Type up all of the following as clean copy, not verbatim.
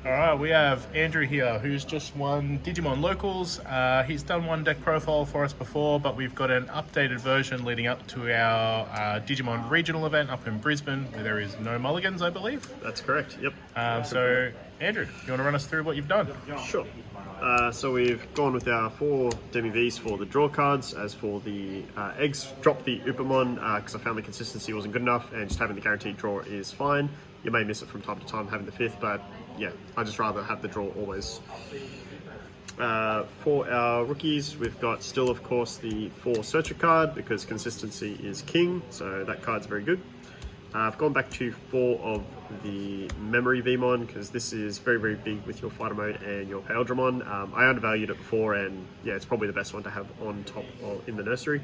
Alright, we have Andrew here, who's just won Digimon Locals. He's done one deck profile for us before, but we've got an updated version leading up to our Digimon Regional event up in Brisbane, where there is no mulligans, I believe. That's correct, yep. So, Andrew, you want to run us through what you've done? Sure. So we've gone with our 4 Demi-Vs for the draw cards. As for the eggs, dropped the Upamon because I found the consistency wasn't good enough, and just having the guaranteed draw is fine. You may miss it from time to time having the 5th, but yeah, I'd just rather have the draw always. For our rookies, we've got still, of course, the 4 Searcher card because consistency is king, so that card's very good. I've gone back to 4 of the Memory Vmon because this is very, very big with your Fighter Mode and your Imperialdramon. I undervalued it before, and yeah, it's probably the best one to have on top of in the nursery.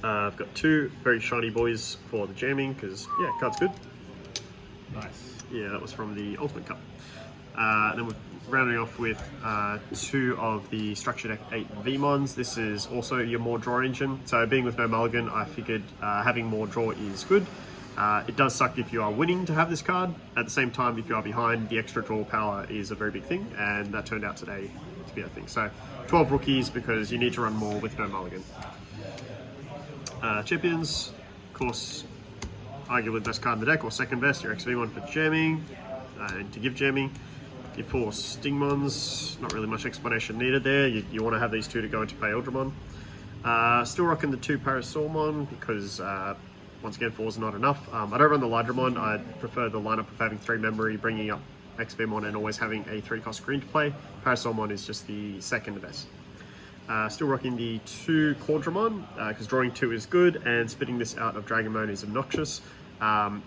I've got 2 very shiny boys for the jamming because yeah, card's good. Nice. Yeah, that was from the Ultimate Cup. Then we're rounding off with 2 of the Structure Deck 8 Vmons. This is also your more draw engine. So being with no mulligan, I figured having more draw is good. It does suck if you are winning to have this card. At the same time, if you are behind, the extra draw power is a very big thing, and that turned out today to be a thing. So 12 rookies because you need to run more with no mulligan. Champions, of course, arguably the best card in the deck, or second best, your XV1 for jamming, and to give jamming. Your 4 Stingmons, not really much explanation needed there. You want to have these 2 to go into Imperialdramon. Still rocking the 2 Parasaurmon because, once again, 4's not enough. I don't run the Lydramon. I prefer the lineup of having 3 memory, bringing up XVmon, and always having a 3-cost green to play. Parasaurmon is just the second best. Still rocking the 2 Quadramon because drawing 2 is good, and spitting this out of Dragon Mode is obnoxious.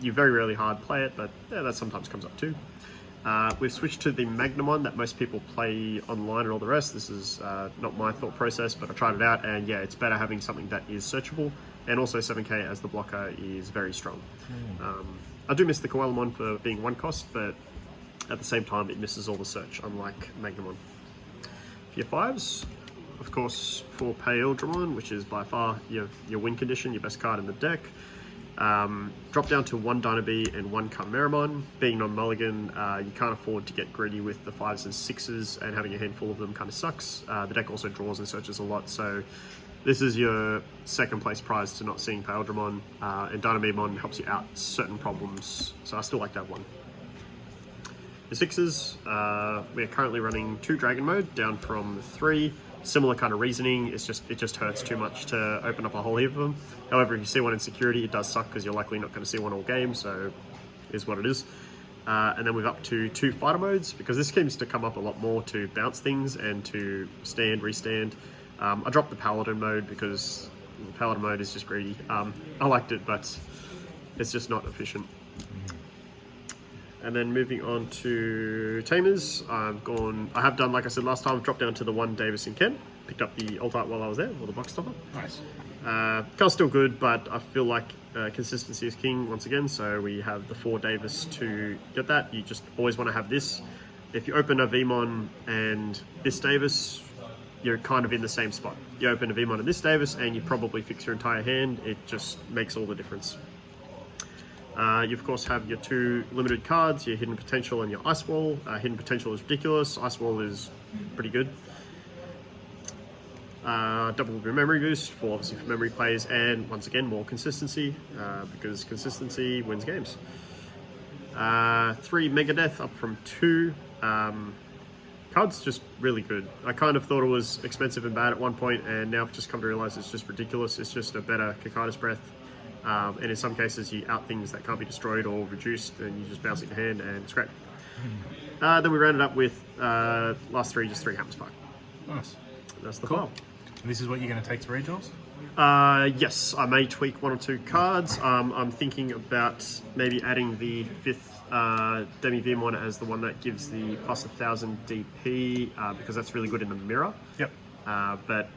You very rarely hard play it, but yeah, that sometimes comes up too. We've switched to the Magnamon that most people play online and all the rest. This is not my thought process, but I tried it out, and yeah, it's better having something that is searchable, and also 7k as the blocker is very strong. I do miss the Koalamon for being 1 cost, but at the same time it misses all the search, unlike Magnamon. For your 5s, of course, for Imperialdramon, which is by far your win condition, your best card in the deck. Drop down to 1 Dynabee and 1 Chimeramon. Being non-mulligan, you can't afford to get greedy with the 5s and 6s, and having a handful of them kind of sucks. The deck also draws and searches a lot, so this is your second place prize to not seeing Imperialdramon, and Dynamemon helps you out certain problems, so I still like to have 1. The 6s, we are currently running 2 Dragon Mode, down from 3. Similar kind of reasoning, it just hurts too much to open up a whole heap of them. However, if you see 1 in security, it does suck because you're likely not going to see 1 all game, so it is what it is. And then we're up to 2 Fighter Modes, because this seems to come up a lot more to bounce things and to stand, restand. I dropped the Paladin mode because the Paladin mode is just greedy. I liked it, but it's just not efficient. And then moving on to Tamers, I have done, like I said last time, dropped down to the 1 Davis and Ken. Picked up the alt art while I was there, or the box topper. Nice. Card's still good, but I feel like consistency is king once again, so we have the 4 Davis to get that. You just always want to have this. If you open a Vmon and this Davis, you're kind of in the same spot. You open a Vmon and this Davis, and you probably fix your entire hand. It just makes all the difference. You of course have your 2 limited cards, your Hidden Potential and your Ice Wall. Hidden Potential is ridiculous, Ice Wall is pretty good. Double your Memory Boost for obviously for memory plays, and once again more consistency because consistency wins games. 3 Megadeth up from 2. Card's just really good. I kind of thought it was expensive and bad at one point, and now I've just come to realize it's just ridiculous. It's just a better Kakadas Breath. And in some cases you out things that can't be destroyed or reduced, and you just bounce it in your hand and it's great. Then we rounded up with last 3, just 3 Hammer Spark. Nice. That's the Cool. file. And this is what you're going to take to regionals? Yes, I may tweak 1 or 2 cards. I'm thinking about maybe adding the 5th Demi Vmon as the one that gives the plus 1000 DP because that's really good in the mirror. Yep. But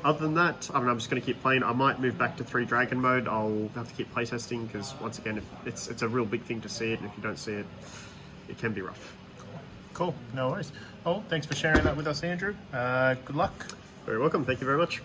other than that, I don't know, I'm just going to keep playing. I might move back to 3 Dragon Mode. I'll have to keep playtesting because, once again, it's a real big thing to see it, and if you don't see it, it can be rough. Cool, no worries. Oh, thanks for sharing that with us, Andrew. Good luck. Very welcome, thank you very much.